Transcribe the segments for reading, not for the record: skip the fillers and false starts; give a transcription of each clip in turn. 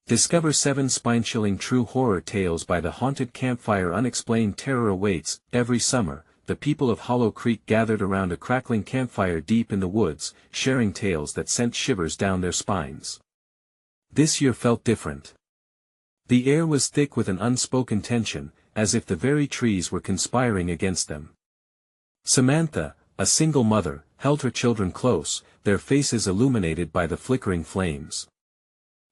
Discover 7 spine-chilling true horror tales by the haunted campfire. Unexplained terror awaits. Every summer, the people of Hollow Creek gathered around a crackling campfire deep in the woods, sharing tales that sent shivers down their spines. This year felt different. The air was thick with an unspoken tension, as if the very trees were conspiring against them. Samantha, a single mother, held her children close, their faces illuminated by the flickering flames.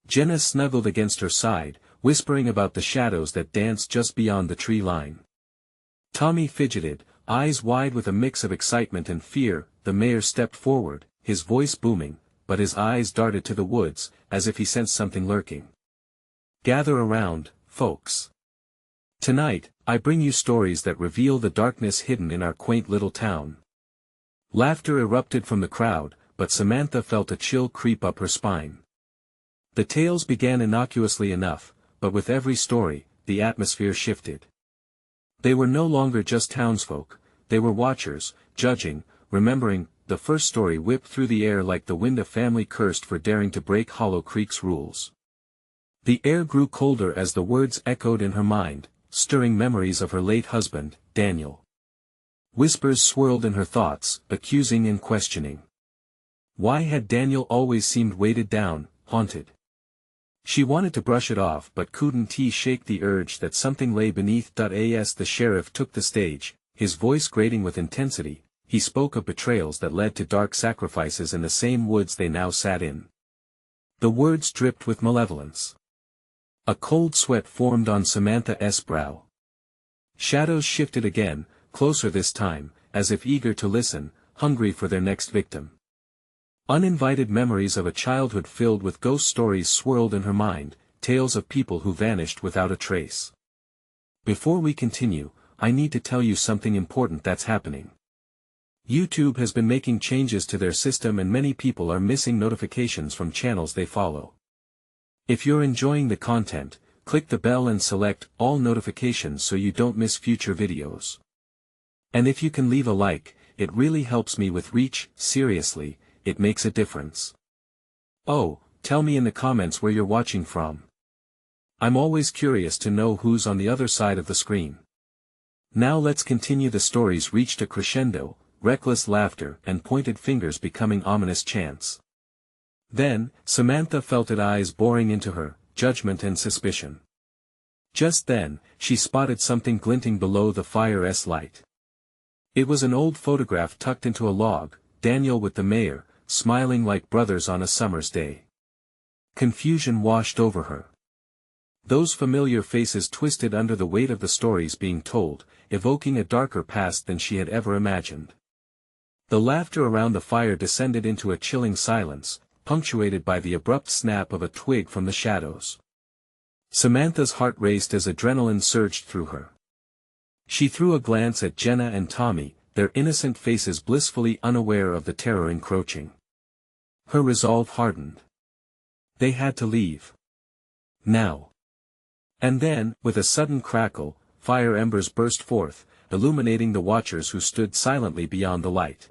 Jenna snuggled against her side, whispering about the shadows that danced just beyond the tree line. Tommy fidgeted, eyes wide with a mix of excitement and fear. The mayor stepped forward, his voice booming, but his eyes darted to the woods, as if he sensed something lurking. Gather around, folks. Tonight, I bring you stories that reveal the darkness hidden in our quaint little town. Laughter erupted from the crowd, but Samantha felt a chill creep up her spine. The tales began innocuously enough, but with every story, the atmosphere shifted. They were no longer just townsfolk, they were watchers, judging, remembering. The first story whipped through the air like the wind, a family cursed for daring to break Hollow Creek's rules. The air grew colder as the words echoed in her mind, stirring memories of her late husband, Daniel. Whispers swirled in her thoughts, accusing and questioning. Why had Daniel always seemed weighted down, haunted? She wanted to brush it off but couldn't shake the urge that something lay beneath. As the sheriff took the stage, his voice grating with intensity, he spoke of betrayals that led to dark sacrifices in the same woods they now sat in. The words dripped with malevolence. A cold sweat formed on Samantha's brow. Shadows shifted again, closer this time, as if eager to listen, hungry for their next victim. Uninvited memories of a childhood filled with ghost stories swirled in her mind, tales of people who vanished without a trace. Before we continue, I need to tell you something important that's happening. YouTube has been making changes to their system and many people are missing notifications from channels they follow. If you're enjoying the content, click the bell and select all notifications so you don't miss future videos. And if you can leave a like, it really helps me with reach. Seriously, it makes a difference. Oh, tell me in the comments where you're watching from. I'm always curious to know who's on the other side of the screen. Now let's continue. The stories reached a crescendo, reckless laughter and pointed fingers becoming ominous chants. Then, Samantha felt it, eyes boring into her, judgment and suspicion. Just then, she spotted something glinting below the fire's light. It was an old photograph tucked into a log, Daniel with the mayor, smiling like brothers on a summer's day. Confusion washed over her. Those familiar faces twisted under the weight of the stories being told, evoking a darker past than she had ever imagined. The laughter around the fire descended into a chilling silence, punctuated by the abrupt snap of a twig from the shadows. Samantha's heart raced as adrenaline surged through her. She threw a glance at Jenna and Tommy, their innocent faces blissfully unaware of the terror encroaching. Her resolve hardened. They had to leave. Now. And then, with a sudden crackle, fire embers burst forth, illuminating the watchers who stood silently beyond the light.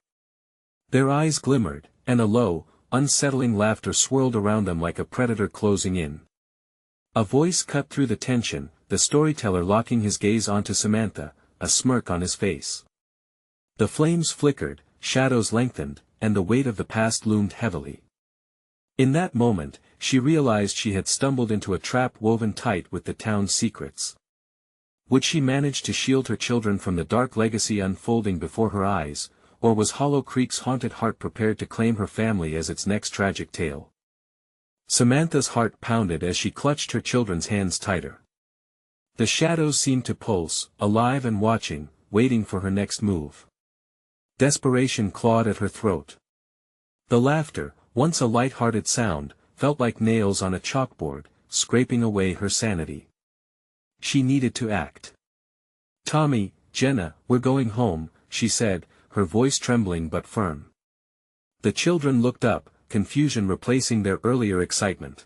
Their eyes glimmered, and a low, unsettling laughter swirled around them like a predator closing in. A voice cut through the tension, the storyteller locking his gaze onto Samantha, a smirk on his face. The flames flickered, shadows lengthened, and the weight of the past loomed heavily. In that moment, she realized she had stumbled into a trap woven tight with the town's secrets. Would she manage to shield her children from the dark legacy unfolding before her eyes, or was Hollow Creek's haunted heart prepared to claim her family as its next tragic tale? Samantha's heart pounded as she clutched her children's hands tighter. The shadows seemed to pulse, alive and watching, waiting for her next move. Desperation clawed at her throat. The laughter, once a light-hearted sound, felt like nails on a chalkboard, scraping away her sanity. She needed to act. "Tommy, Jenna, we're going home," she said, her voice trembling but firm. The children looked up, confusion replacing their earlier excitement.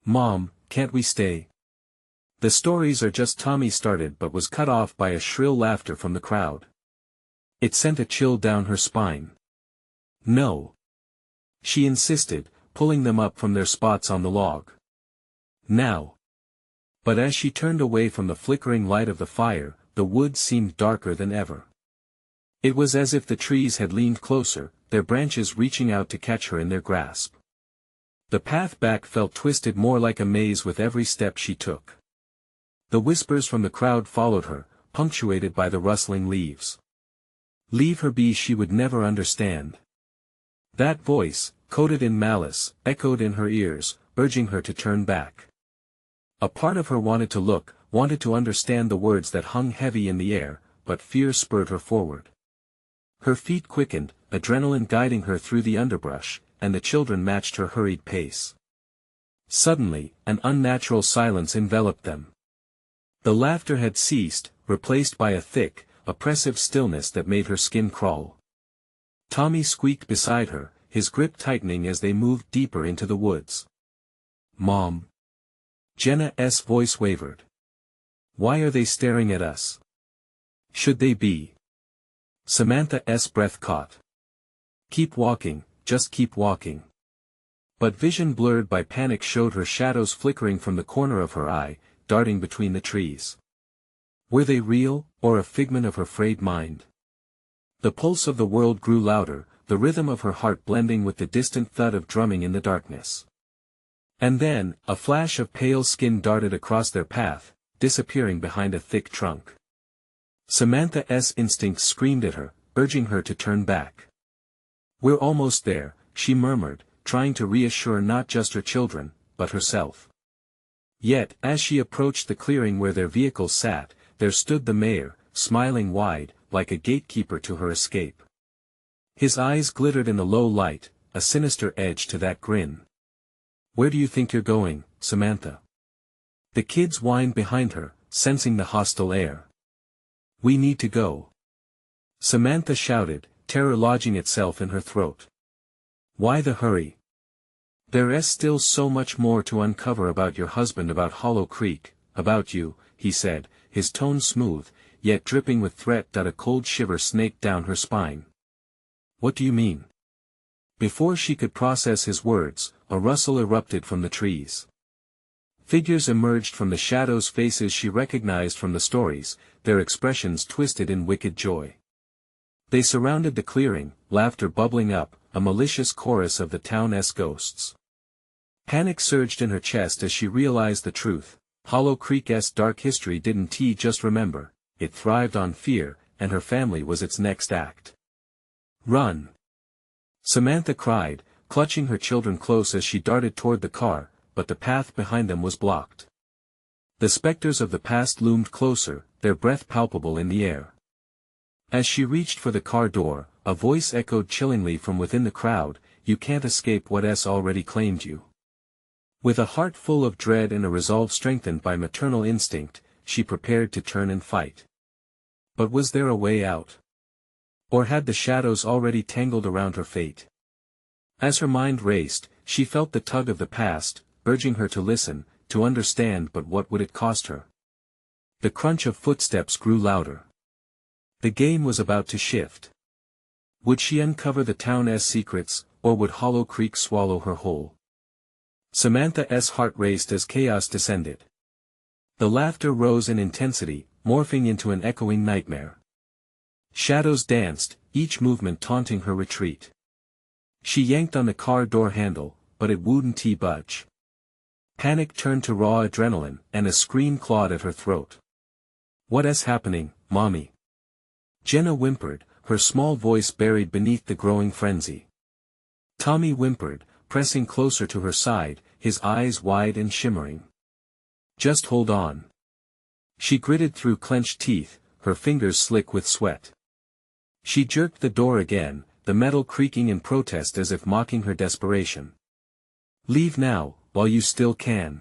"Mom, can't we stay?" The stories are just Tommy started but was cut off by a shrill laughter from the crowd. It sent a chill down her spine. "No," she insisted, pulling them up from their spots on the log. Now. But as she turned away from the flickering light of the fire, the woods seemed darker than ever. It was as if the trees had leaned closer, their branches reaching out to catch her in their grasp. The path back felt twisted more like a maze with every step she took. The whispers from the crowd followed her, punctuated by the rustling leaves. Leave her be, she would never understand. That voice, coated in malice, echoed in her ears, urging her to turn back. A part of her wanted to look, wanted to understand the words that hung heavy in the air, but fear spurred her forward. Her feet quickened, adrenaline guiding her through the underbrush, and the children matched her hurried pace. Suddenly, an unnatural silence enveloped them. The laughter had ceased, replaced by a thick, oppressive stillness that made her skin crawl. Tommy squeaked beside her, his grip tightening as they moved deeper into the woods. "Mom." Jenna's voice wavered. "Why are they staring at us? Should they be?" Samantha's breath caught. "Keep walking, just keep walking." But vision blurred by panic showed her shadows flickering from the corner of her eye, darting between the trees. Were they real, or a figment of her frayed mind? The pulse of the world grew louder, the rhythm of her heart blending with the distant thud of drumming in the darkness. And then, a flash of pale skin darted across their path, disappearing behind a thick trunk. Samantha's instincts screamed at her, urging her to turn back. "We're almost there," she murmured, trying to reassure not just her children, but herself. Yet, as she approached the clearing where their vehicles sat, there stood the mayor, smiling wide, like a gatekeeper to her escape. His eyes glittered in the low light, a sinister edge to that grin. "Where do you think you're going, Samantha?" The kids whined behind her, sensing the hostile air. "We need to go," Samantha shouted, terror lodging itself in her throat. "Why the hurry? There's still so much more to uncover about your husband, about Hollow Creek, about you," he said, his tone smooth, yet dripping with threat that a cold shiver snaked down her spine. "What do you mean?" Before she could process his words, a rustle erupted from the trees. Figures emerged from the shadows, faces she recognized from the stories, their expressions twisted in wicked joy. They surrounded the clearing, laughter bubbling up, a malicious chorus of the town's ghosts. Panic surged in her chest as she realized the truth. Hollow Creek's dark history didn't just remember, it thrived on fear, and her family was its next act. "Run!" Samantha cried, clutching her children close as she darted toward the car, but the path behind them was blocked. The specters of the past loomed closer, their breath palpable in the air. As she reached for the car door, a voice echoed chillingly from within the crowd, "You can't escape what's already claimed you." With a heart full of dread and a resolve strengthened by maternal instinct, she prepared to turn and fight. But was there a way out? Or had the shadows already tangled around her fate? As her mind raced, she felt the tug of the past, urging her to listen, to understand, but what would it cost her? The crunch of footsteps grew louder. The game was about to shift. Would she uncover the town's secrets, or would Hollow Creek swallow her whole? Samantha's heart raced as chaos descended. The laughter rose in intensity, morphing into an echoing nightmare. Shadows danced, each movement taunting her retreat. She yanked on the car door handle, but it wouldn't budge. Panic turned to raw adrenaline, and a scream clawed at her throat. "What's happening, Mommy?" Jenna whimpered, her small voice buried beneath the growing frenzy. Tommy whimpered, pressing closer to her side, his eyes wide and shimmering. "Just hold on." She gritted through clenched teeth, her fingers slick with sweat. She jerked the door again, the metal creaking in protest as if mocking her desperation. "Leave now, while you still can."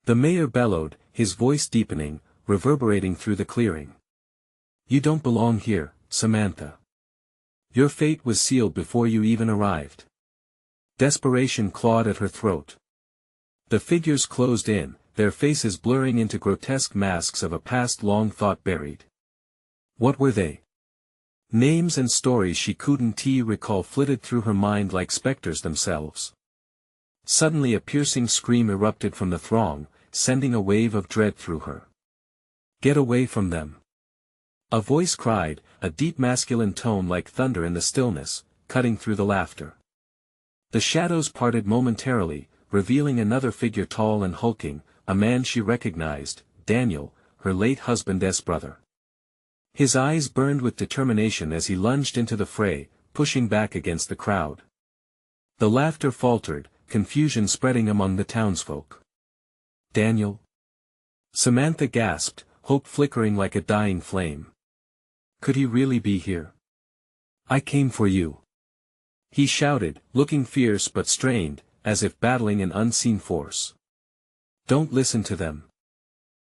The mayor bellowed, his voice deepening, reverberating through the clearing. "You don't belong here, Samantha. Your fate was sealed before you even arrived." Desperation clawed at her throat. The figures closed in, their faces blurring into grotesque masks of a past long thought buried. What were they? Names and stories she couldn't recall flitted through her mind like specters themselves. Suddenly a piercing scream erupted from the throng, sending a wave of dread through her. "Get away from them!" A voice cried, a deep masculine tone like thunder in the stillness, cutting through the laughter. The shadows parted momentarily, revealing another figure tall and hulking, a man she recognized, Daniel, her late husband's brother. His eyes burned with determination as he lunged into the fray, pushing back against the crowd. The laughter faltered, confusion spreading among the townsfolk. "Daniel?" Samantha gasped, hope flickering like a dying flame. "Could he really be here?" "I came for you," he shouted, looking fierce but strained, as if battling an unseen force. "Don't listen to them.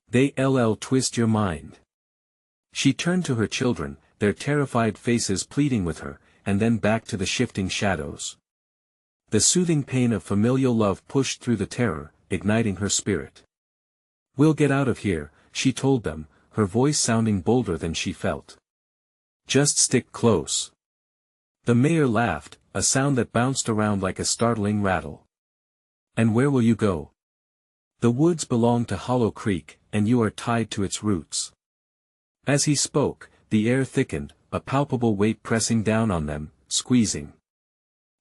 They'll twist your mind." She turned to her children, their terrified faces pleading with her, and then back to the shifting shadows. The soothing pain of familial love pushed through the terror, igniting her spirit. "We'll get out of here," she told them, her voice sounding bolder than she felt. "Just stick close." The mayor laughed, a sound that bounced around like a startling rattle. "And where will you go? The woods belong to Hollow Creek, and you are tied to its roots." As he spoke, the air thickened, a palpable weight pressing down on them, squeezing.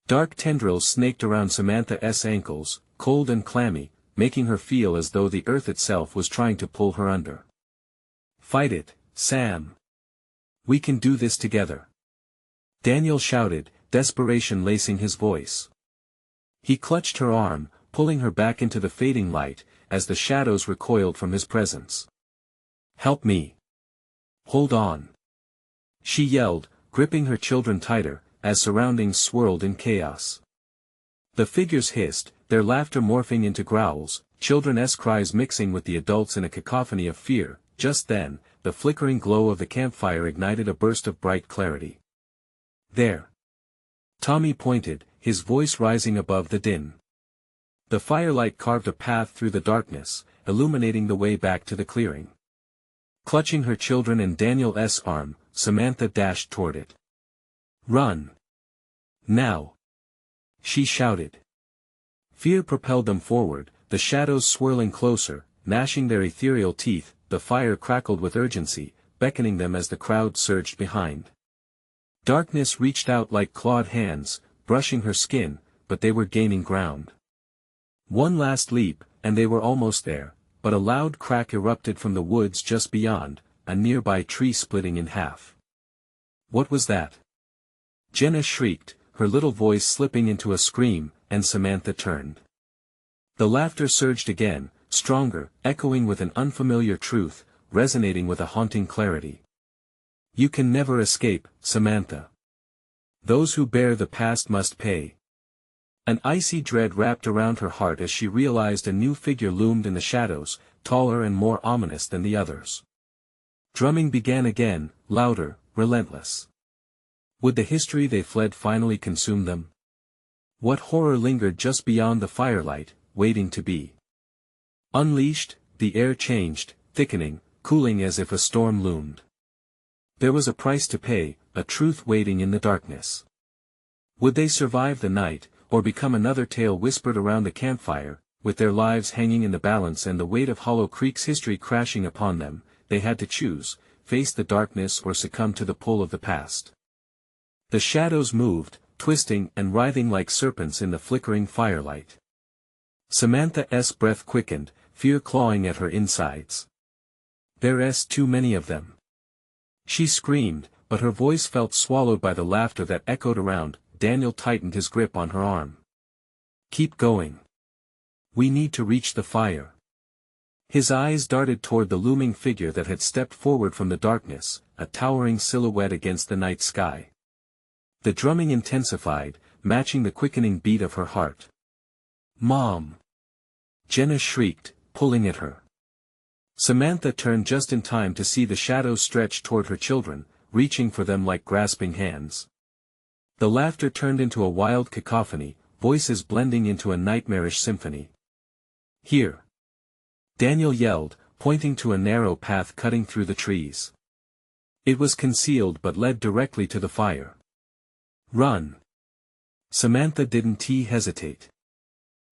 Dark tendrils snaked around Samantha's ankles, cold and clammy, making her feel as though the earth itself was trying to pull her under. "Fight it, Sam. We can do this together," Daniel shouted, desperation lacing his voice. He clutched her arm, pulling her back into the fading light, as the shadows recoiled from his presence. "Help me. Hold on," she yelled, gripping her children tighter, as surroundings swirled in chaos. The figures hissed, their laughter morphing into growls, children's cries mixing with the adults in a cacophony of fear. Just then, the flickering glow of the campfire ignited a burst of bright clarity. "There!" Tommy pointed, his voice rising above the din. The firelight carved a path through the darkness, illuminating the way back to the clearing. Clutching her children and Daniel's arm, Samantha dashed toward it. "Run! Now!" she shouted. Fear propelled them forward, the shadows swirling closer, gnashing their ethereal teeth. The fire crackled with urgency, beckoning them as the crowd surged behind. Darkness reached out like clawed hands, brushing her skin, but they were gaining ground. One last leap, and they were almost there, but a loud crack erupted from the woods just beyond, a nearby tree splitting in half. "What was that?" Jenna shrieked, her little voice slipping into a scream, and Samantha turned. The laughter surged again, stronger, echoing with an unfamiliar truth, resonating with a haunting clarity. "You can never escape, Samantha. Those who bear the past must pay." An icy dread wrapped around her heart as she realized a new figure loomed in the shadows, taller and more ominous than the others. Drumming began again, louder, relentless. Would the history they fled finally consume them? What horror lingered just beyond the firelight, waiting to be unleashed? The air changed, thickening, cooling as if a storm loomed. There was a price to pay, a truth waiting in the darkness. Would they survive the night, or become another tale whispered around the campfire? With their lives hanging in the balance and the weight of Hollow Creek's history crashing upon them, they had to choose, face the darkness or succumb to the pull of the past. The shadows moved, twisting and writhing like serpents in the flickering firelight. Samantha's breath quickened, fear clawing at her insides. "There's too many of them." She screamed, but her voice felt swallowed by the laughter that echoed around. Daniel tightened his grip on her arm. "Keep going. We need to reach the fire." His eyes darted toward the looming figure that had stepped forward from the darkness, a towering silhouette against the night sky. The drumming intensified, matching the quickening beat of her heart. "Mom!" Jenna shrieked, pulling at her. Samantha turned just in time to see the shadows stretch toward her children, reaching for them like grasping hands. The laughter turned into a wild cacophony, voices blending into a nightmarish symphony. "Here!" Daniel yelled, pointing to a narrow path cutting through the trees. It was concealed but led directly to the fire. "Run!" Samantha didn't hesitate.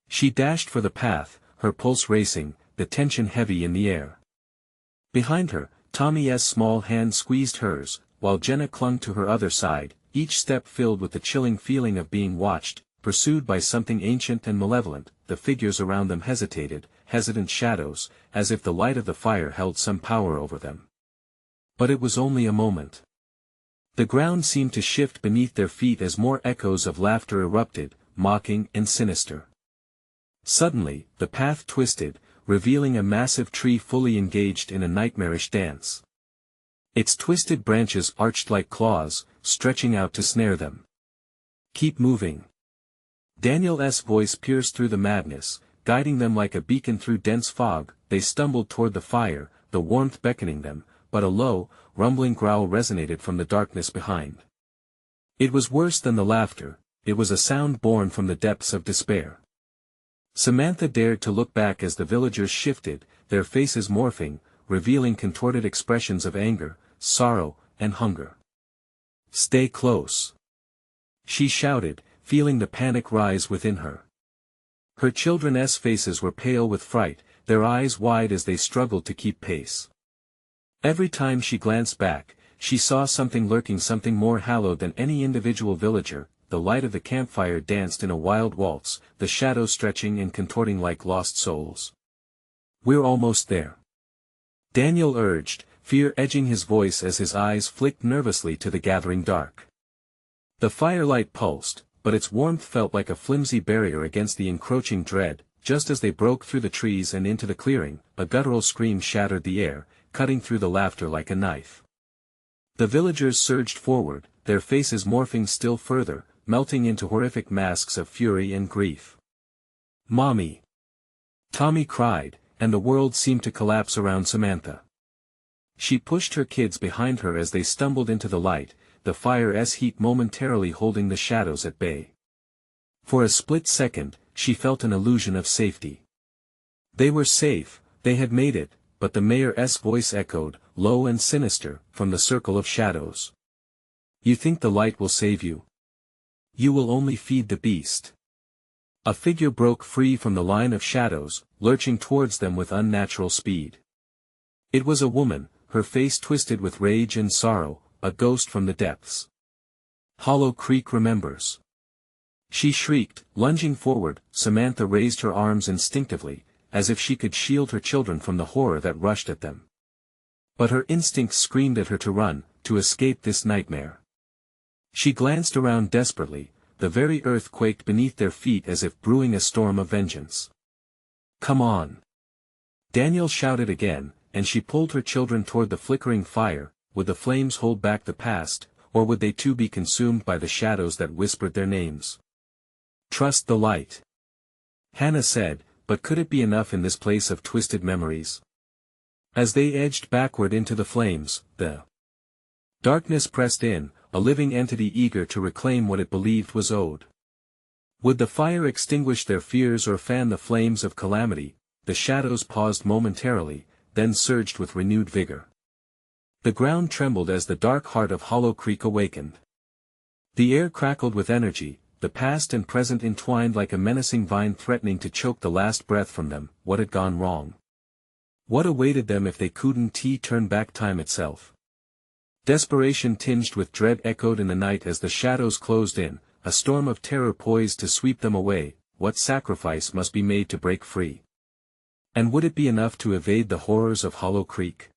She dashed for the path, her pulse racing, the tension heavy in the air. Behind her, Tommy's small hand squeezed hers, while Jenna clung to her other side, each step filled with the chilling feeling of being watched, pursued by something ancient and malevolent. The figures around them hesitated, hesitant shadows, as if the light of the fire held some power over them. But it was only a moment. The ground seemed to shift beneath their feet as more echoes of laughter erupted, mocking and sinister. Suddenly, the path twisted, revealing a massive tree fully engaged in a nightmarish dance. Its twisted branches arched like claws, stretching out to snare them. "Keep moving." Daniel's voice pierced through the madness, guiding them like a beacon through dense fog. They stumbled toward the fire, the warmth beckoning them, but a low, rumbling growl resonated from the darkness behind. It was worse than the laughter, it was a sound born from the depths of despair. Samantha dared to look back as the villagers shifted, their faces morphing, revealing contorted expressions of anger, sorrow, and hunger. "Stay close," she shouted, feeling the panic rise within her. Her children's faces were pale with fright, their eyes wide as they struggled to keep pace. Every time she glanced back, she saw something lurking, something more hallowed than any individual villager. The light of the campfire danced in a wild waltz, the shadows stretching and contorting like lost souls. "We're almost there," Daniel urged, fear edging his voice as his eyes flicked nervously to the gathering dark. The firelight pulsed, but its warmth felt like a flimsy barrier against the encroaching dread. Just as they broke through the trees and into the clearing, a guttural scream shattered the air, cutting through the laughter like a knife. The villagers surged forward, their faces morphing still further, melting into horrific masks of fury and grief. "Mommy!" Tommy cried, and the world seemed to collapse around Samantha. She pushed her kids behind her as they stumbled into the light, the fire's heat momentarily holding the shadows at bay. For a split second, she felt an illusion of safety. They were safe, they had made it, but the mayor's voice echoed, low and sinister, from the circle of shadows. "You think the light will save you? You will only feed the beast." A figure broke free from the line of shadows, lurching towards them with unnatural speed. It was a woman, her face twisted with rage and sorrow, a ghost from the depths. "Hollow Creek remembers," she shrieked, lunging forward. Samantha raised her arms instinctively, as if she could shield her children from the horror that rushed at them. But her instincts screamed at her to run, to escape this nightmare. She glanced around desperately, the very earth quaked beneath their feet as if brewing a storm of vengeance. "Come on!" Daniel shouted again, and she pulled her children toward the flickering fire. Would the flames hold back the past, or would they too be consumed by the shadows that whispered their names? "Trust the light," Hannah said, but could it be enough in this place of twisted memories? As they edged backward into the flames, the darkness pressed in, a living entity eager to reclaim what it believed was owed. Would the fire extinguish their fears or fan the flames of calamity? The shadows paused momentarily, then surged with renewed vigor. The ground trembled as the dark heart of Hollow Creek awakened. The air crackled with energy, the past and present entwined like a menacing vine threatening to choke the last breath from them. What had gone wrong? What awaited them if they couldn't turn back time itself? Desperation tinged with dread echoed in the night as the shadows closed in, a storm of terror poised to sweep them away. What sacrifice must be made to break free? And would it be enough to evade the horrors of Hollow Creek?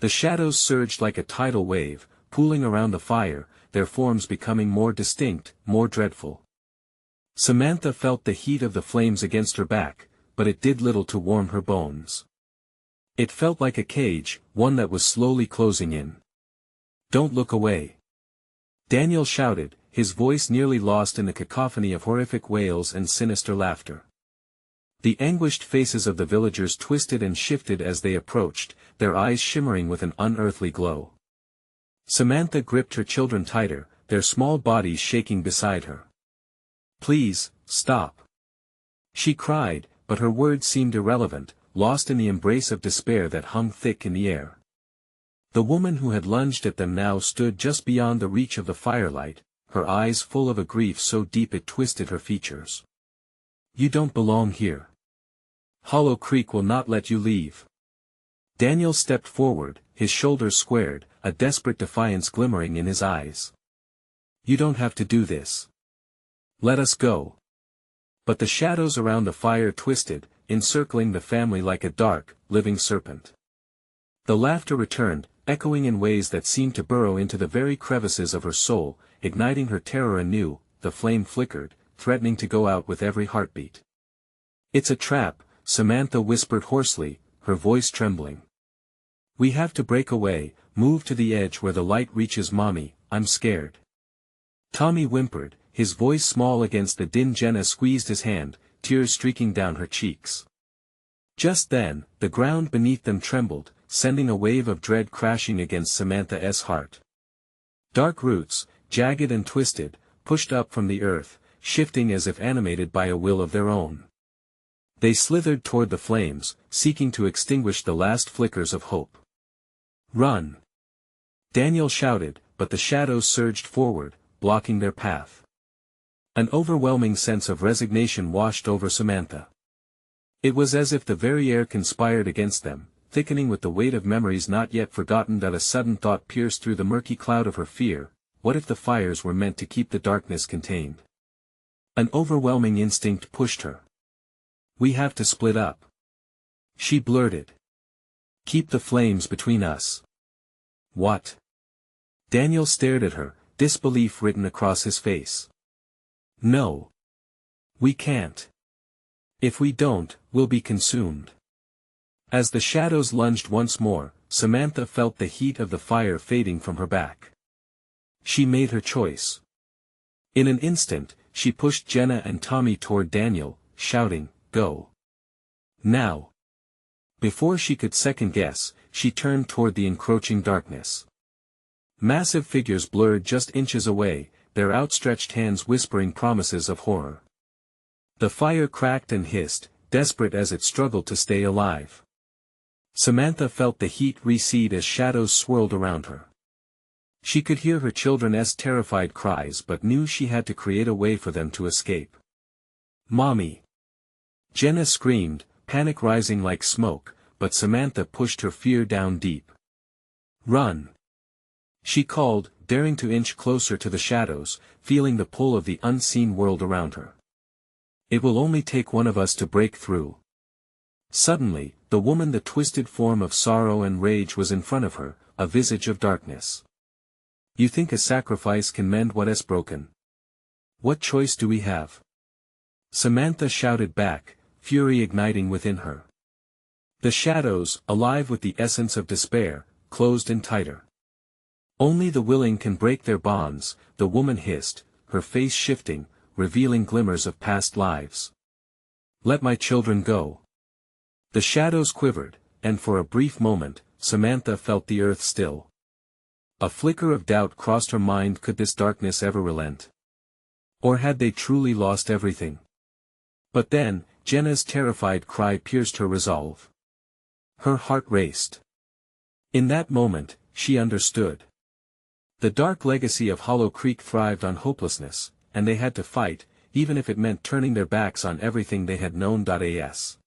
The shadows surged like a tidal wave, pooling around the fire, their forms becoming more distinct, more dreadful. Samantha felt the heat of the flames against her back, but it did little to warm her bones. It felt like a cage, one that was slowly closing in. "Don't look away," Daniel shouted, his voice nearly lost in the cacophony of horrific wails and sinister laughter. The anguished faces of the villagers twisted and shifted as they approached, their eyes shimmering with an unearthly glow. Samantha gripped her children tighter, their small bodies shaking beside her. "Please, stop," she cried, but her words seemed irrelevant, lost in the embrace of despair that hung thick in the air. The woman who had lunged at them now stood just beyond the reach of the firelight, her eyes full of a grief so deep it twisted her features. You don't belong here. Hollow Creek will not let you leave. Daniel stepped forward, his shoulders squared, a desperate defiance glimmering in his eyes. You don't have to do this. Let us go. But the shadows around the fire twisted, encircling the family like a dark, living serpent. The laughter returned, echoing in ways that seemed to burrow into the very crevices of her soul, igniting her terror anew. The flame flickered, threatening to go out with every heartbeat. It's a trap, Samantha whispered hoarsely, her voice trembling. We have to break away, move to the edge where the light reaches Mommy, I'm scared. Tommy whimpered, his voice small against the din. Jenna squeezed his hand, tears streaking down her cheeks. Just then, the ground beneath them trembled, sending a wave of dread crashing against Samantha's heart. Dark roots, jagged and twisted, pushed up from the earth, shifting as if animated by a will of their own. They slithered toward the flames, seeking to extinguish the last flickers of hope. Run! Daniel shouted, but the shadows surged forward, blocking their path. An overwhelming sense of resignation washed over Samantha. It was as if the very air conspired against them, thickening with the weight of memories not yet forgotten. That a sudden thought pierced through the murky cloud of her fear: what if the fires were meant to keep the darkness contained? An overwhelming instinct pushed her. We have to split up. She blurted. Keep the flames between us. What? Daniel stared at her, disbelief written across his face. No. We can't. If we don't, we'll be consumed. As the shadows lunged once more, Samantha felt the heat of the fire fading from her back. She made her choice. In an instant, she pushed Jenna and Tommy toward Daniel, shouting, Go. Now. Before she could second guess, she turned toward the encroaching darkness. Massive figures blurred just inches away, their outstretched hands whispering promises of horror. The fire cracked and hissed, desperate as it struggled to stay alive. Samantha felt the heat recede as shadows swirled around her. She could hear her children's terrified cries but knew she had to create a way for them to escape. Mommy! Jenna screamed, panic rising like smoke, but Samantha pushed her fear down deep. Run! She called, daring to inch closer to the shadows, feeling the pull of the unseen world around her. It will only take one of us to break through. Suddenly, the woman, the twisted form of sorrow and rage, was in front of her, a visage of darkness. You think a sacrifice can mend what is broken? What choice do we have? Samantha shouted back, fury igniting within her. The shadows, alive with the essence of despair, closed in tighter. Only the willing can break their bonds, the woman hissed, her face shifting, revealing glimmers of past lives. Let my children go. The shadows quivered, and for a brief moment, Samantha felt the earth still. A flicker of doubt crossed her mind: could this darkness ever relent? Or had they truly lost everything? But then, Jenna's terrified cry pierced her resolve. Her heart raced. In that moment, she understood. The dark legacy of Hollow Creek thrived on hopelessness, and they had to fight, even if it meant turning their backs on everything they had known. As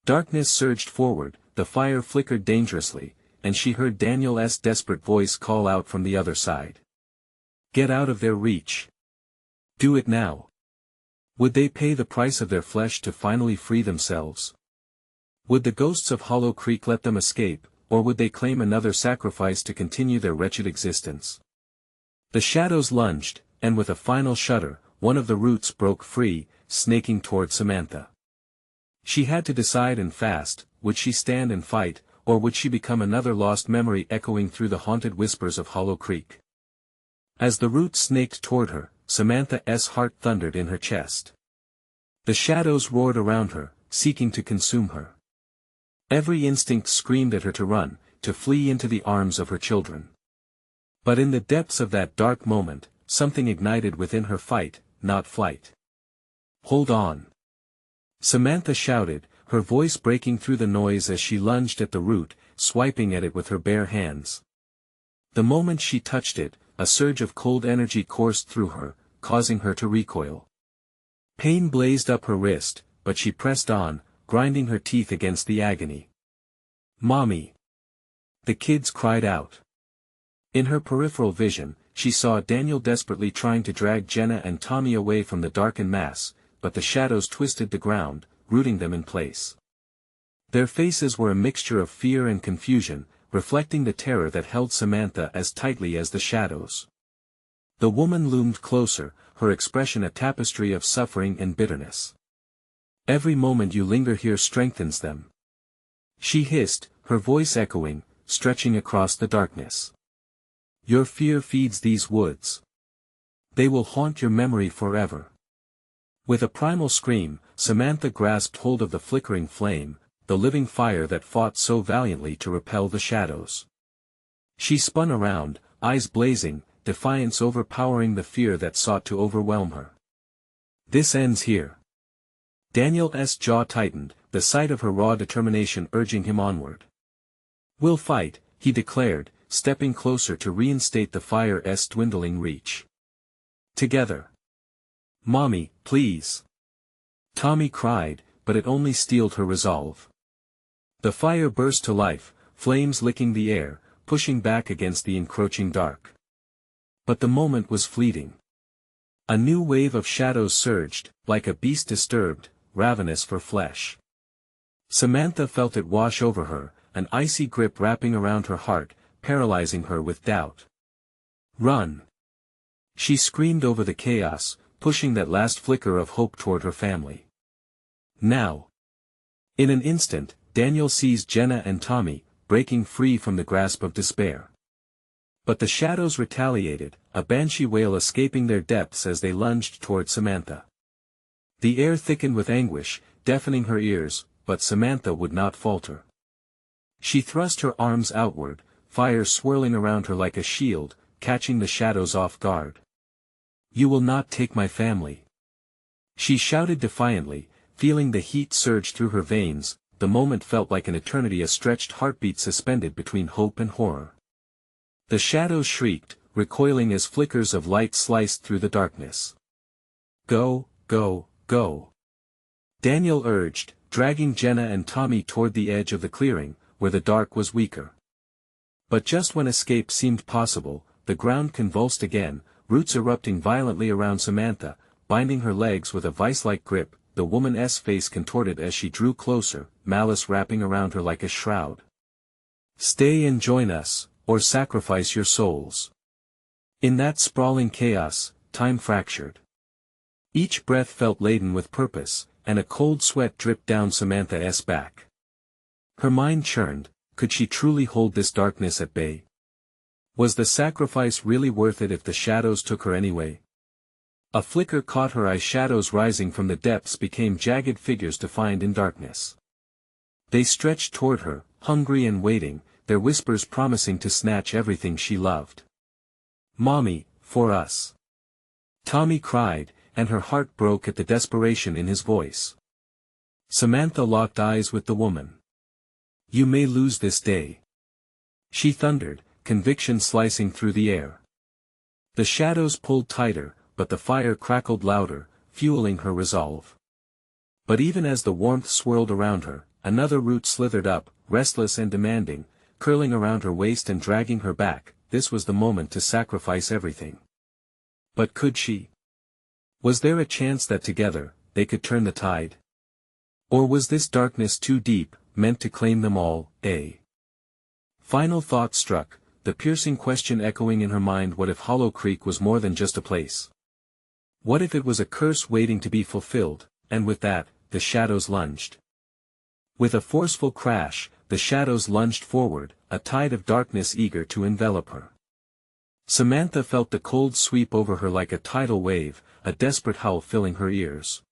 darkness surged forward, the fire flickered dangerously, and she heard Daniel's desperate voice call out from the other side. Get out of their reach. Do it now. Would they pay the price of their flesh to finally free themselves? Would the ghosts of Hollow Creek let them escape, or would they claim another sacrifice to continue their wretched existence? The shadows lunged, and with a final shudder, one of the roots broke free, snaking toward Samantha. She had to decide, and fast: would she stand and fight, or would she become another lost memory echoing through the haunted whispers of Hollow Creek? As the roots snaked toward her, Samantha's heart thundered in her chest. The shadows roared around her, seeking to consume her. Every instinct screamed at her to run, to flee into the arms of her children. But in the depths of that dark moment, something ignited within her: fight, not flight. Hold on! Samantha shouted, her voice breaking through the noise as she lunged at the root, swiping at it with her bare hands. The moment she touched it, a surge of cold energy coursed through her, causing her to recoil. Pain blazed up her wrist, but she pressed on, grinding her teeth against the agony. "Mommy!" The kids cried out. In her peripheral vision, she saw Daniel desperately trying to drag Jenna and Tommy away from the darkened mass, but the shadows twisted the ground, rooting them in place. Their faces were a mixture of fear and confusion, reflecting the terror that held Samantha as tightly as the shadows. The woman loomed closer, her expression a tapestry of suffering and bitterness. "Every moment you linger here strengthens them," she hissed, her voice echoing, stretching across the darkness. "Your fear feeds these woods. They will haunt your memory forever." With a primal scream, Samantha grasped hold of the flickering flame, the living fire that fought so valiantly to repel the shadows. She spun around, eyes blazing, defiance overpowering the fear that sought to overwhelm her. "This ends here." Daniel's jaw tightened, the sight of her raw determination urging him onward. "We'll fight," he declared, stepping closer to reinstate the fire's dwindling reach. "Together." "Mommy, please!" Tommy cried, but it only steeled her resolve. The fire burst to life, flames licking the air, pushing back against the encroaching dark. But the moment was fleeting. A new wave of shadows surged, like a beast disturbed, ravenous for flesh. Samantha felt it wash over her, an icy grip wrapping around her heart, paralyzing her with doubt. "Run!" She screamed over the chaos, pushing that last flicker of hope toward her family. Now! In an instant, Daniel seized Jenna and Tommy, breaking free from the grasp of despair. But the shadows retaliated, a banshee wail escaping their depths as they lunged toward Samantha. The air thickened with anguish, deafening her ears, but Samantha would not falter. She thrust her arms outward, fire swirling around her like a shield, catching the shadows off guard. "You will not take my family!" she shouted defiantly, feeling the heat surge through her veins. The moment felt like an eternity, a stretched heartbeat suspended between hope and horror. The shadows shrieked, recoiling as flickers of light sliced through the darkness. "Go, go, go!" Daniel urged, dragging Jenna and Tommy toward the edge of the clearing, where the dark was weaker. But just when escape seemed possible, the ground convulsed again, roots erupting violently around Samantha, binding her legs with a vice-like grip. The woman's face contorted as she drew closer, malice wrapping around her like a shroud. "Stay and join us, or sacrifice your souls." In that sprawling chaos, time fractured. Each breath felt laden with purpose, and a cold sweat dripped down Samantha's back. Her mind churned, could she truly hold this darkness at bay? Was the sacrifice really worth it if the shadows took her anyway? A flicker caught her eye. Shadows rising from the depths became jagged figures defined in darkness. They stretched toward her, hungry and waiting, their whispers promising to snatch everything she loved. "Mommy, for us!" Tommy cried, and her heart broke at the desperation in his voice. Samantha locked eyes with the woman. "You may lose this day," she thundered, conviction slicing through the air. The shadows pulled tighter, but the fire crackled louder, fueling her resolve. But even as the warmth swirled around her, another root slithered up, restless and demanding, curling around her waist and dragging her back. This was the moment to sacrifice everything. But could she? Was there a chance that together, they could turn the tide? Or was this darkness too deep, meant to claim them all? Final thought struck, the piercing question echoing in her mind: what if Hollow Creek was more than just a place? What if it was a curse waiting to be fulfilled? And with that, the shadows lunged. With a forceful crash, the shadows lunged forward, a tide of darkness eager to envelop her. Samantha felt the cold sweep over her like a tidal wave, a desperate howl filling her ears.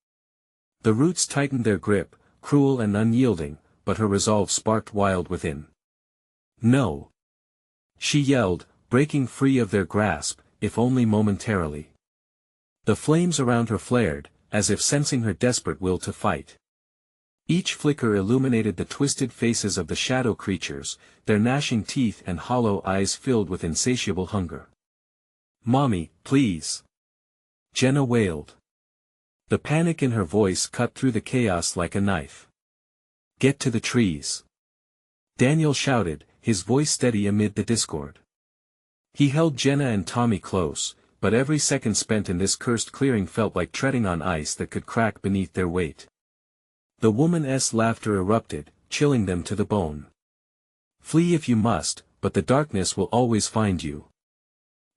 The roots tightened their grip, cruel and unyielding, but her resolve sparked wild within. "No!" she yelled, breaking free of their grasp, if only momentarily. The flames around her flared, as if sensing her desperate will to fight. Each flicker illuminated the twisted faces of the shadow creatures, their gnashing teeth and hollow eyes filled with insatiable hunger. "Mommy, please!" Jenna wailed. The panic in her voice cut through the chaos like a knife. "Get to the trees!" Daniel shouted, his voice steady amid the discord. He held Jenna and Tommy close, but every second spent in this cursed clearing felt like treading on ice that could crack beneath their weight. The woman's laughter erupted, chilling them to the bone. "Flee if you must, but the darkness will always find you,"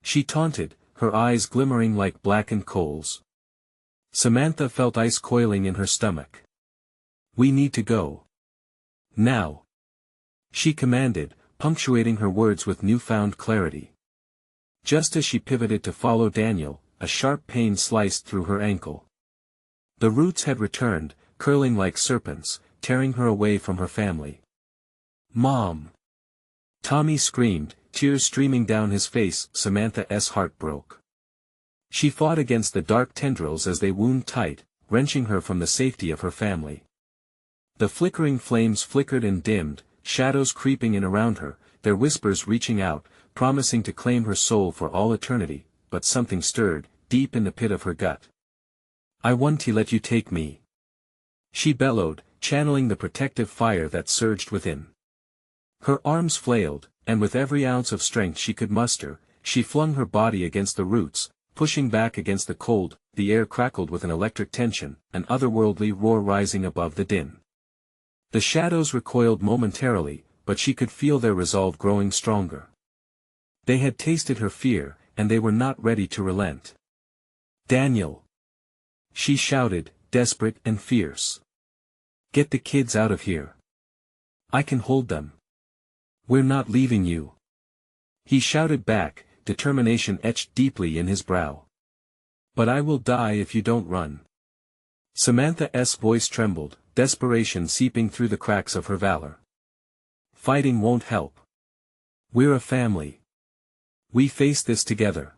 she taunted, her eyes glimmering like blackened coals. Samantha felt ice coiling in her stomach. "We need to go. Now," she commanded, punctuating her words with newfound clarity. Just as she pivoted to follow Daniel, a sharp pain sliced through her ankle. The roots had returned, curling like serpents, tearing her away from her family. "Mom!" Tommy screamed, tears streaming down his face. Samantha's heart broke. She fought against the dark tendrils as they wound tight, wrenching her from the safety of her family. The flickering flames flickered and dimmed, shadows creeping in around her, their whispers reaching out, promising to claim her soul for all eternity, but something stirred, deep in the pit of her gut. "I want to let you take me," she bellowed, channeling the protective fire that surged within. Her arms flailed, and with every ounce of strength she could muster, she flung her body against the roots, pushing back against the cold. The air crackled with an electric tension, an otherworldly roar rising above the din. The shadows recoiled momentarily, but she could feel their resolve growing stronger. They had tasted her fear, and they were not ready to relent. "Daniel!" she shouted, desperate and fierce. "Get the kids out of here. I can hold them. We're not leaving you." He shouted back, determination etched deeply in his brow. "But I will die if you don't run." Samantha's voice trembled, desperation seeping through the cracks of her valor. "Fighting won't help. We're a family. We face this together."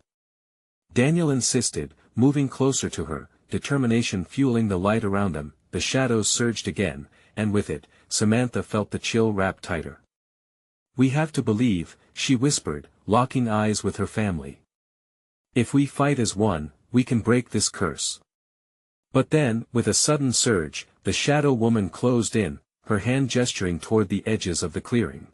Daniel insisted, moving closer to her, determination fueling the light around them. The shadows surged again, and with it, Samantha felt the chill wrap tighter. "We have to believe," she whispered, locking eyes with her family. "If we fight as one, we can break this curse." But then, with a sudden surge, the shadow woman closed in, her hand gesturing toward the edges of the clearing.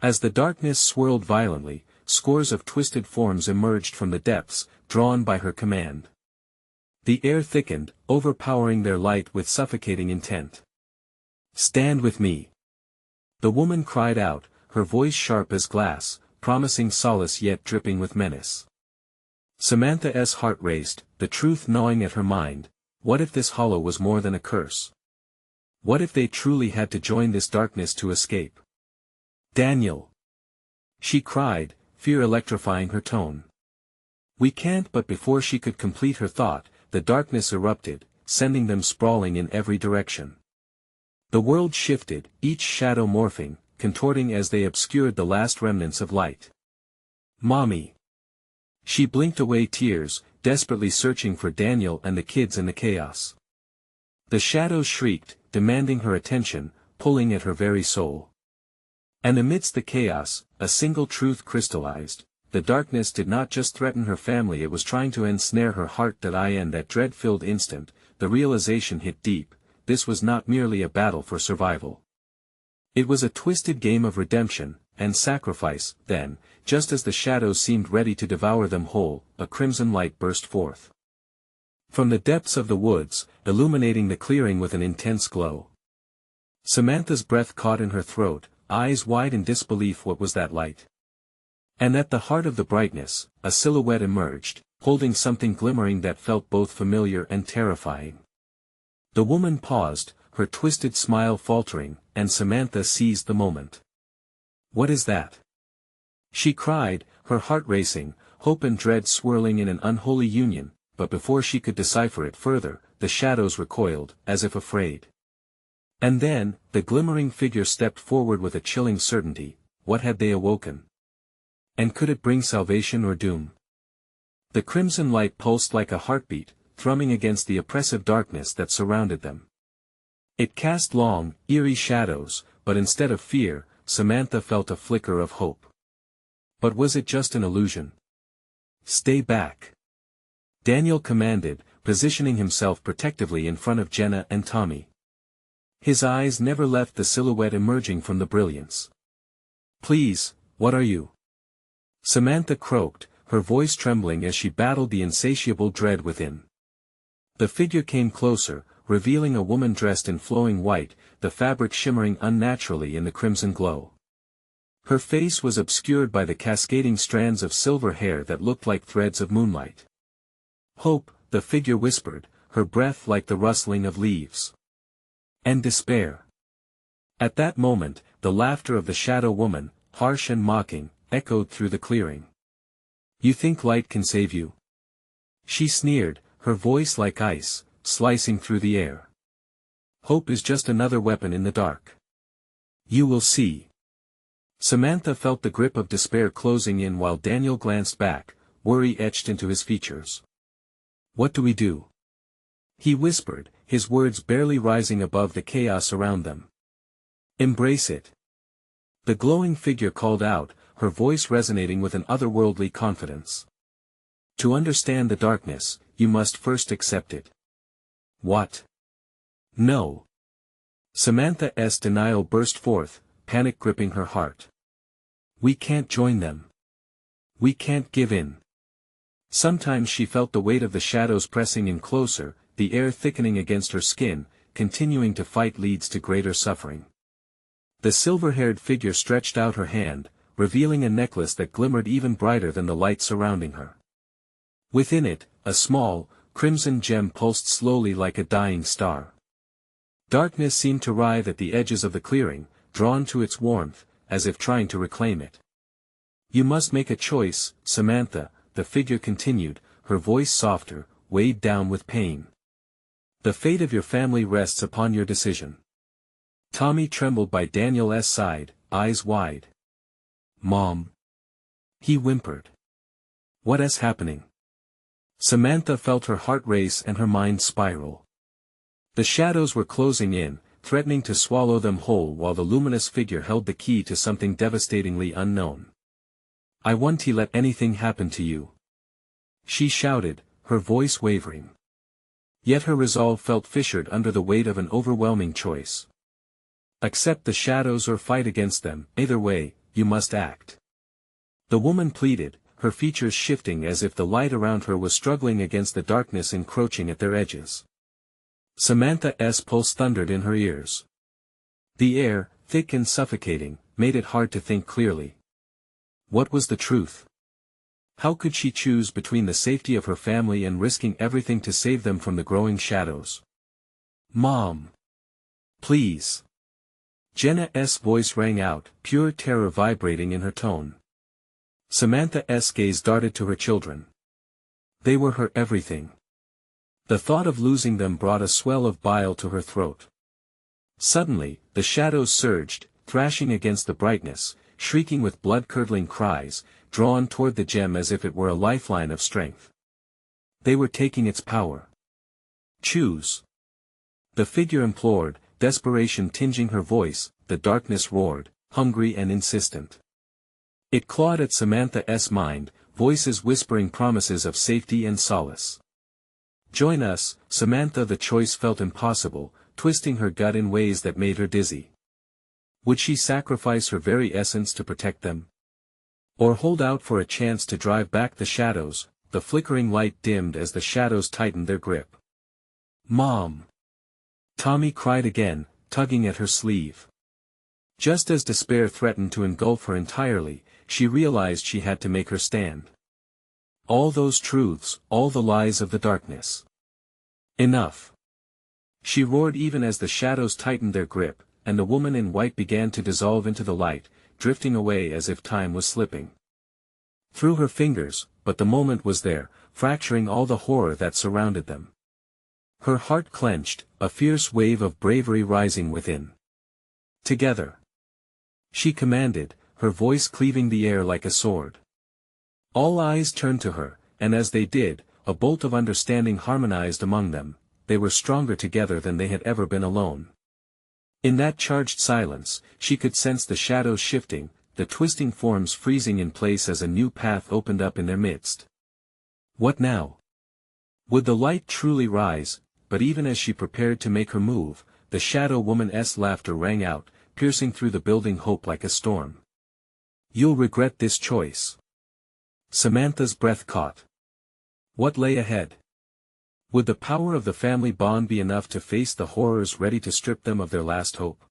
As the darkness swirled violently, scores of twisted forms emerged from the depths, drawn by her command. The air thickened, overpowering their light with suffocating intent. "Stand with me!" the woman cried out, her voice sharp as glass, promising solace yet dripping with menace. Samantha's heart raced, the truth gnawing at her mind. What if this hollow was more than a curse? What if they truly had to join this darkness to escape? "Daniel!" she cried, fear electrifying her tone. "We can't." But before she could complete her thought, the darkness erupted, sending them sprawling in every direction. The world shifted, each shadow morphing, contorting as they obscured the last remnants of light. "Mommy!" She blinked away tears, desperately searching for Daniel and the kids in the chaos. The shadows shrieked, demanding her attention, pulling at her very soul. And amidst the chaos, a single truth crystallized: the darkness did not just threaten her family, it was trying to ensnare her heart. In that dread-filled instant, the realization hit deep: this was not merely a battle for survival. It was a twisted game of redemption and sacrifice. Then, just as the shadows seemed ready to devour them whole, a crimson light burst forth from the depths of the woods, illuminating the clearing with an intense glow. Samantha's breath caught in her throat, eyes wide in disbelief. What was that light? And at the heart of the brightness, a silhouette emerged, holding something glimmering that felt both familiar and terrifying. The woman paused, her twisted smile faltering, and Samantha seized the moment. "What is that?" she cried, her heart racing, hope and dread swirling in an unholy union. But before she could decipher it further, the shadows recoiled, as if afraid. And then, the glimmering figure stepped forward with a chilling certainty. What had they awoken? And could it bring salvation or doom? The crimson light pulsed like a heartbeat, thrumming against the oppressive darkness that surrounded them. It cast long, eerie shadows, but instead of fear, Samantha felt a flicker of hope. But was it just an illusion? "Stay back!" Daniel commanded, positioning himself protectively in front of Jenna and Tommy. His eyes never left the silhouette emerging from the brilliance. "Please, what are you?" Samantha croaked, her voice trembling as she battled the insatiable dread within. The figure came closer, revealing a woman dressed in flowing white, the fabric shimmering unnaturally in the crimson glow. Her face was obscured by the cascading strands of silver hair that looked like threads of moonlight. "Hope," the figure whispered, her breath like the rustling of leaves. "And despair." At that moment, the laughter of the shadow woman, harsh and mocking, echoed through the clearing. "You think light can save you?" She sneered, her voice like ice, slicing through the air. "Hope is just another weapon in the dark. You will see." Samantha felt the grip of despair closing in while Daniel glanced back, worry etched into his features. "What do we do?" he whispered, his words barely rising above the chaos around them. "Embrace it." The glowing figure called out, her voice resonating with an otherworldly confidence. "To understand the darkness, you must first accept it." "What?" "No." Samantha's denial burst forth, panic gripping her heart. "We can't join them. We can't give in." Sometimes she felt the weight of the shadows pressing in closer, the air thickening against her skin, continuing to fight leads to greater suffering. The silver-haired figure stretched out her hand, revealing a necklace that glimmered even brighter than the light surrounding her. Within it, a small, crimson gem pulsed slowly like a dying star. Darkness seemed to writhe at the edges of the clearing, drawn to its warmth, as if trying to reclaim it. "You must make a choice, Samantha," the figure continued, her voice softer, weighed down with pain. "The fate of your family rests upon your decision." Tommy trembled by Daniel's side, eyes wide. "Mom." he whimpered. "What is happening?" Samantha felt her heart race and her mind spiral. The shadows were closing in, threatening to swallow them whole while the luminous figure held the key to something devastatingly unknown. "I won't let anything happen to you," she shouted, her voice wavering. Yet her resolve felt fissured under the weight of an overwhelming choice. Accept the shadows or fight against them, either way, you must act. The woman pleaded, her features shifting as if the light around her was struggling against the darkness encroaching at their edges. Samantha's pulse thundered in her ears. The air, thick and suffocating, made it hard to think clearly. What was the truth? How could she choose between the safety of her family and risking everything to save them from the growing shadows? "Mom! Please!" Jenna's voice rang out, pure terror vibrating in her tone. Samantha's gaze darted to her children. They were her everything. The thought of losing them brought a swell of bile to her throat. Suddenly, the shadows surged, thrashing against the brightness, shrieking with blood-curdling cries, drawn toward the gem as if it were a lifeline of strength. They were taking its power. "Choose." The figure implored, desperation tinging her voice. The darkness roared, hungry and insistent. It clawed at Samantha's mind, voices whispering promises of safety and solace. "Join us, Samantha." The choice felt impossible, twisting her gut in ways that made her dizzy. Would she sacrifice her very essence to protect them? Or hold out for a chance to drive back the shadows? The flickering light dimmed as the shadows tightened their grip. "Mom!" Tommy cried again, tugging at her sleeve. Just as despair threatened to engulf her entirely, she realized she had to make her stand. All those truths, all the lies of the darkness. Enough. She roared even as the shadows tightened their grip, and the woman in white began to dissolve into the light, drifting away as if time was slipping through her fingers, but the moment was there, fracturing all the horror that surrounded them. Her heart clenched, a fierce wave of bravery rising within. "Together!" she commanded, her voice cleaving the air like a sword. All eyes turned to her, and as they did, a bolt of understanding harmonized among them. They were stronger together than they had ever been alone. In that charged silence, she could sense the shadows shifting, the twisting forms freezing in place as a new path opened up in their midst. What now? Would the light truly rise? But even as she prepared to make her move, the shadow woman's laughter rang out, piercing through the building hope like a storm. "You'll regret this choice." Samantha's breath caught. What lay ahead? Would the power of the family bond be enough to face the horrors ready to strip them of their last hope?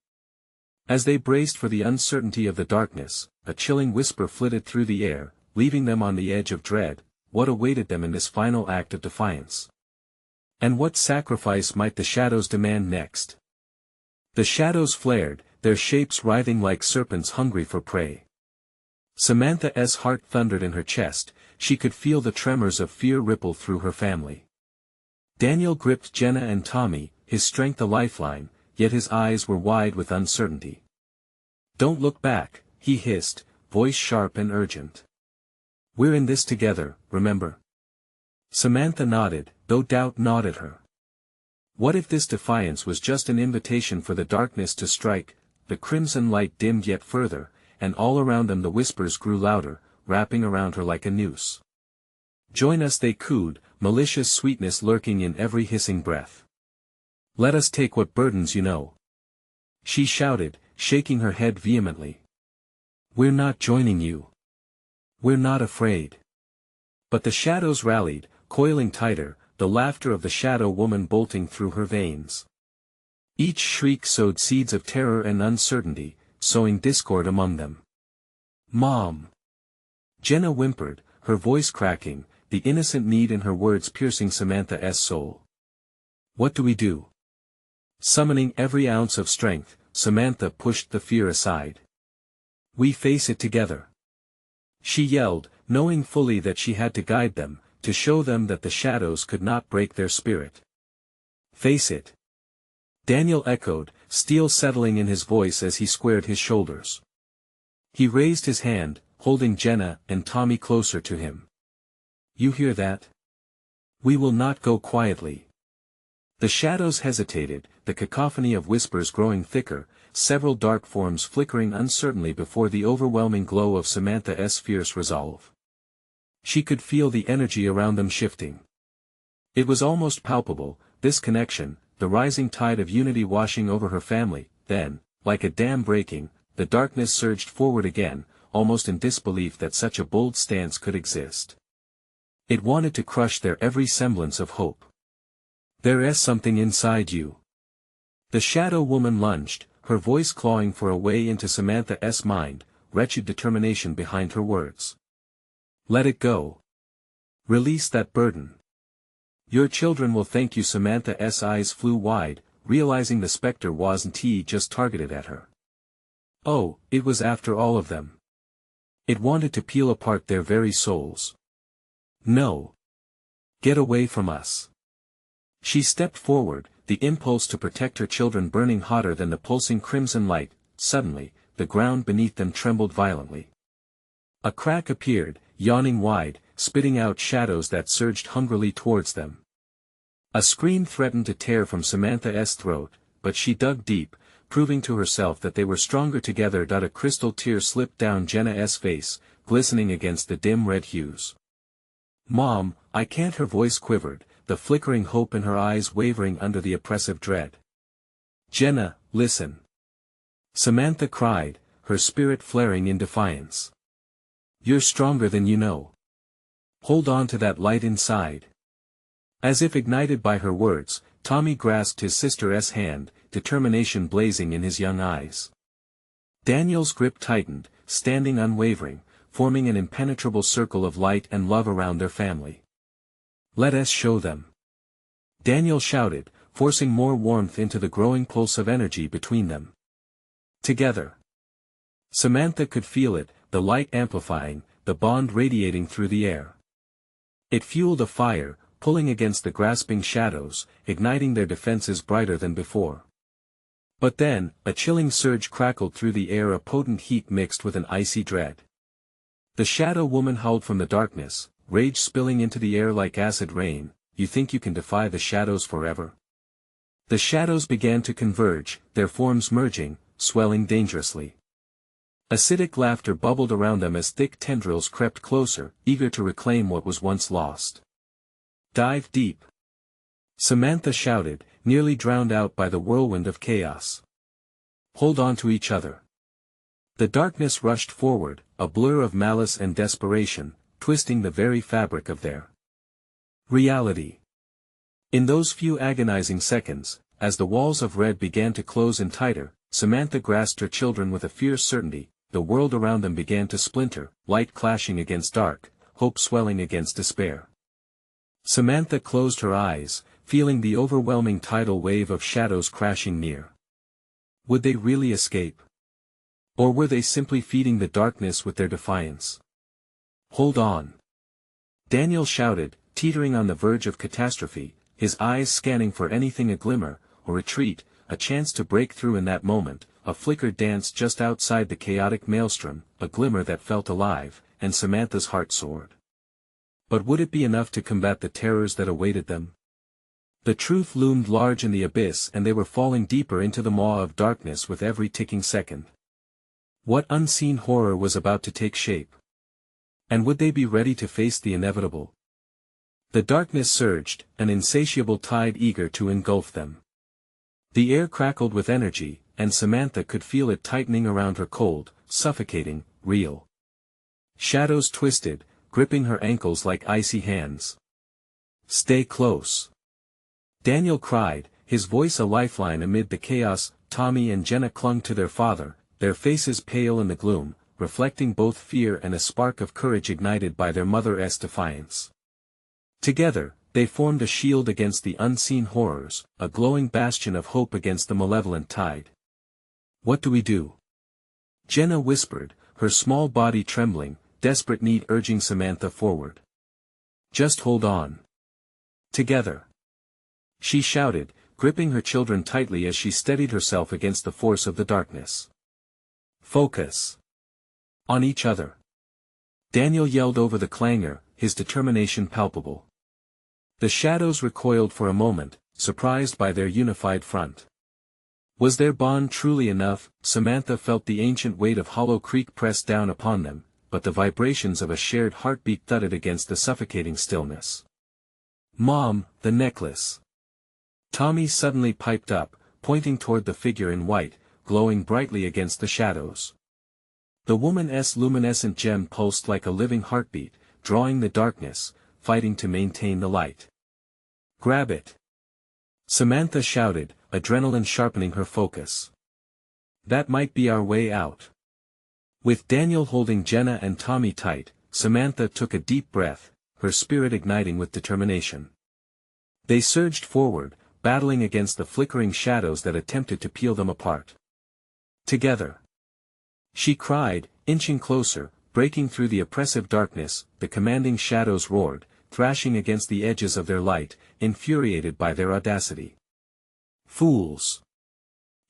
As they braced for the uncertainty of the darkness, a chilling whisper flitted through the air, leaving them on the edge of dread. What awaited them in this final act of defiance? And what sacrifice might the shadows demand next? The shadows flared, their shapes writhing like serpents hungry for prey. Samantha's heart thundered in her chest, she could feel the tremors of fear ripple through her family. Daniel gripped Jenna and Tommy, his strength a lifeline, yet his eyes were wide with uncertainty. "Don't look back," he hissed, voice sharp and urgent. "We're in this together, remember?" Samantha nodded, though doubt gnawed at her. What if this defiance was just an invitation for the darkness to strike? The crimson light dimmed yet further, and all around them the whispers grew louder, wrapping around her like a noose. "Join us," they cooed, malicious sweetness lurking in every hissing breath. "Let us take what burdens you know," she shouted, shaking her head vehemently. "We're not joining you. We're not afraid." But the shadows rallied, coiling tighter, the laughter of the shadow woman bolting through her veins. Each shriek sowed seeds of terror and uncertainty, sowing discord among them. "Mom!" Jenna whimpered, her voice cracking, the innocent need in her words piercing Samantha's soul. "What do we do?" Summoning every ounce of strength, Samantha pushed the fear aside. "We face it together," she yelled, knowing fully that she had to guide them, to show them that the shadows could not break their spirit. "Face it," Daniel echoed, steel settling in his voice as he squared his shoulders. He raised his hand, holding Jenna and Tommy closer to him. "You hear that? We will not go quietly." The shadows hesitated, the cacophony of whispers growing thicker, several dark forms flickering uncertainly before the overwhelming glow of Samantha's fierce resolve. She could feel the energy around them shifting. It was almost palpable, this connection, the rising tide of unity washing over her family. Then, like a dam breaking, the darkness surged forward again, almost in disbelief that such a bold stance could exist. It wanted to crush their every semblance of hope. "There's something inside you." The shadow woman lunged, her voice clawing for a way into Samantha's mind, wretched determination behind her words. "Let it go. Release that burden. Your children will thank you." Samantha's eyes flew wide, realizing the specter wasn't just targeted at her. Oh, it was after all of them. It wanted to peel apart their very souls. "No. Get away from us." She stepped forward, the impulse to protect her children burning hotter than the pulsing crimson light. Suddenly, the ground beneath them trembled violently. A crack appeared, yawning wide, spitting out shadows that surged hungrily towards them. A scream threatened to tear from Samantha's throat, but she dug deep, proving to herself that they were stronger together. A crystal tear slipped down Jenna's face, glistening against the dim red hues. "Mom, I can't." Her voice quivered, the flickering hope in her eyes wavering under the oppressive dread. "Jenna, listen!" Samantha cried, her spirit flaring in defiance. "You're stronger than you know. Hold on to that light inside." As if ignited by her words, Tommy grasped his sister's hand, determination blazing in his young eyes. Daniel's grip tightened, standing unwavering, forming an impenetrable circle of light and love around their family. "Let us show them," Daniel shouted, forcing more warmth into the growing pulse of energy between them. Together. Samantha could feel it, the light amplifying, the bond radiating through the air. It fueled a fire, pulling against the grasping shadows, igniting their defenses brighter than before. But then, a chilling surge crackled through the air, a potent heat mixed with an icy dread. The shadow woman howled from the darkness, rage spilling into the air like acid rain. "You think you can defy the shadows forever?" The shadows began to converge, their forms merging, swelling dangerously. Acidic laughter bubbled around them as thick tendrils crept closer, eager to reclaim what was once lost. Dive deep. Samantha shouted, nearly drowned out by the whirlwind of chaos. Hold on to each other. The darkness rushed forward, a blur of malice and desperation, twisting the very fabric of their reality. In those few agonizing seconds, as the walls of red began to close in tighter, Samantha grasped her children with a fierce certainty. The world around them began to splinter, light clashing against dark, hope swelling against despair. Samantha closed her eyes, feeling the overwhelming tidal wave of shadows crashing near. Would they really escape? Or were they simply feeding the darkness with their defiance? Hold on. Daniel shouted, teetering on the verge of catastrophe, his eyes scanning for anything a glimmer, a retreat, a chance to break through in that moment. A flicker danced just outside the chaotic maelstrom, a glimmer that felt alive, and Samantha's heart soared. But would it be enough to combat the terrors that awaited them? The truth loomed large in the abyss, and they were falling deeper into the maw of darkness with every ticking second. What unseen horror was about to take shape? And would they be ready to face the inevitable? The darkness surged, an insatiable tide eager to engulf them. The air crackled with energy, and Samantha could feel it tightening around her, cold, suffocating, real. Shadows twisted, gripping her ankles like icy hands. Stay close. Daniel cried, his voice a lifeline amid the chaos. Tommy and Jenna clung to their father, their faces pale in the gloom, reflecting both fear and a spark of courage ignited by their mother's defiance. Together, they formed a shield against the unseen horrors, a glowing bastion of hope against the malevolent tide. What do we do? Jenna whispered, her small body trembling, desperate need urging Samantha forward. Just hold on. Together. She shouted, gripping her children tightly as she steadied herself against the force of the darkness. Focus. On each other. Daniel yelled over the clangor, his determination palpable. The shadows recoiled for a moment, surprised by their unified front. Was their bond truly enough? Samantha felt the ancient weight of Hollow Creek press down upon them, but the vibrations of a shared heartbeat thudded against the suffocating stillness. Mom, the necklace. Tommy suddenly piped up, pointing toward the figure in white, glowing brightly against the shadows. The woman's luminescent gem pulsed like a living heartbeat, drawing the darkness, fighting to maintain the light. Grab it. Samantha shouted, adrenaline sharpening her focus. That might be our way out. With Daniel holding Jenna and Tommy tight, Samantha took a deep breath, her spirit igniting with determination. They surged forward, battling against the flickering shadows that attempted to peel them apart. Together. She cried, inching closer, breaking through the oppressive darkness. The commanding shadows roared, thrashing against the edges of their light, infuriated by their audacity. Fools!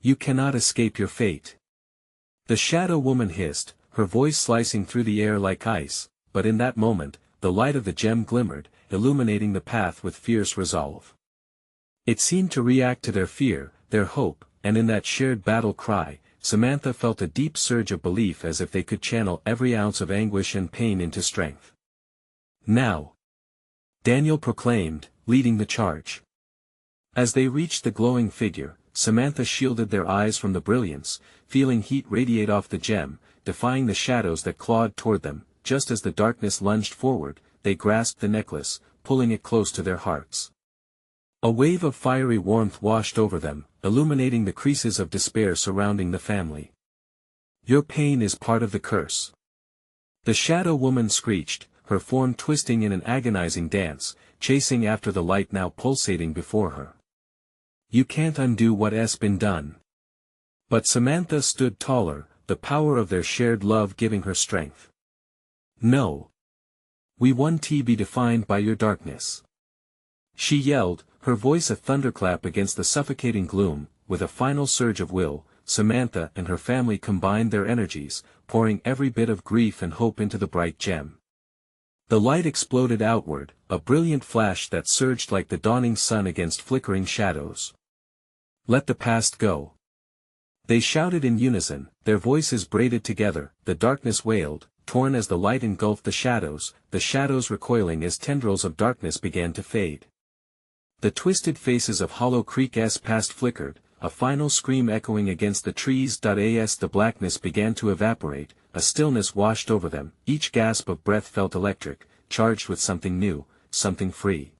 You cannot escape your fate. The shadow woman hissed, her voice slicing through the air like ice, but in that moment, the light of the gem glimmered, illuminating the path with fierce resolve. It seemed to react to their fear, their hope, and in that shared battle cry, Samantha felt a deep surge of belief, as if they could channel every ounce of anguish and pain into strength. Now! Daniel proclaimed, leading the charge. As they reached the glowing figure, Samantha shielded their eyes from the brilliance, feeling heat radiate off the gem, defying the shadows that clawed toward them. Just as the darkness lunged forward, they grasped the necklace, pulling it close to their hearts. A wave of fiery warmth washed over them, illuminating the creases of despair surrounding the family. Your pain is part of the curse. The shadow woman screeched, her form twisting in an agonizing dance, chasing after the light now pulsating before her. You can't undo what's been done. But Samantha stood taller, the power of their shared love giving her strength. No. We won't be defined by your darkness. She yelled, her voice a thunderclap against the suffocating gloom. With a final surge of will, Samantha and her family combined their energies, pouring every bit of grief and hope into the bright gem. The light exploded outward, a brilliant flash that surged like the dawning sun against flickering shadows. Let the past go. They shouted in unison, their voices braided together. The darkness wailed, torn as the light engulfed the shadows recoiling as tendrils of darkness began to fade. The twisted faces of Hollow Creek's past flickered, a final scream echoing against the trees. As the blackness began to evaporate, a stillness washed over them, each gasp of breath felt electric, charged with something new, something free.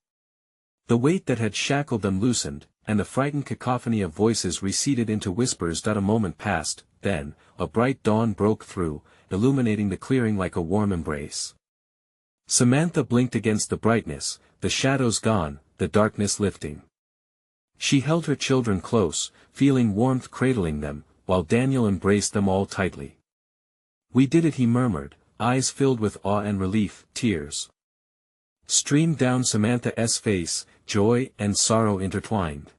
The weight that had shackled them loosened, and the frightened cacophony of voices receded into whispers. A moment passed, then, a bright dawn broke through, illuminating the clearing like a warm embrace. Samantha blinked against the brightness, the shadows gone, the darkness lifting. She held her children close, feeling warmth cradling them, while Daniel embraced them all tightly. "We did it," he murmured, eyes filled with awe and relief. Tears streamed down Samantha's face, joy and sorrow intertwined.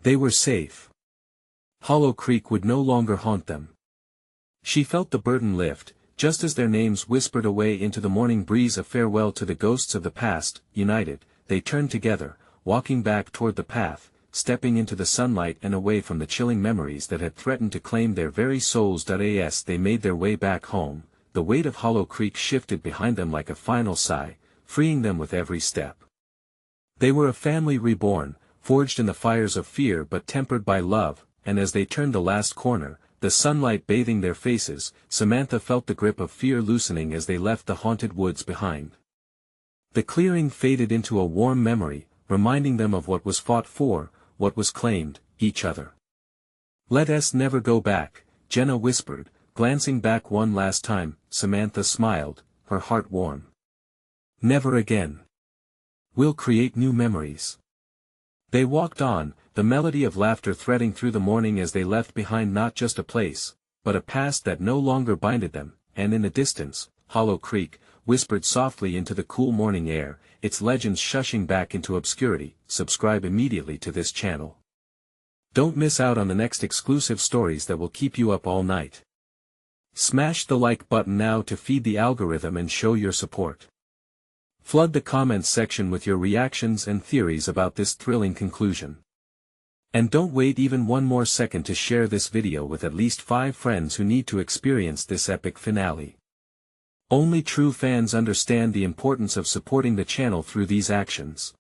They were safe. Hollow Creek would no longer haunt them. She felt the burden lift, just as their names whispered away into the morning breeze, a farewell to the ghosts of the past. United, they turned together, walking back toward the path, stepping into the sunlight and away from the chilling memories that had threatened to claim their very souls. As they made their way back home, the weight of Hollow Creek shifted behind them like a final sigh, freeing them with every step. They were a family reborn, forged in the fires of fear but tempered by love, and as they turned the last corner, the sunlight bathing their faces, Samantha felt the grip of fear loosening as they left the haunted woods behind. The clearing faded into a warm memory, reminding them of what was fought for, what was claimed, each other. "Let us never go back," Jenna whispered, glancing back one last time. Samantha smiled, her heart warm. "Never again. We'll create new memories." They walked on, the melody of laughter threading through the morning as they left behind not just a place, but a past that no longer binded them, and in the distance, Hollow Creek whispered softly into the cool morning air, its legends shushing back into obscurity. Subscribe immediately to this channel. Don't miss out on the next exclusive stories that will keep you up all night. Smash the like button now to feed the algorithm and show your support. Flood the comments section with your reactions and theories about this thrilling conclusion. And don't wait even one more second to share this video with at least 5 friends who need to experience this epic finale. Only true fans understand the importance of supporting the channel through these actions.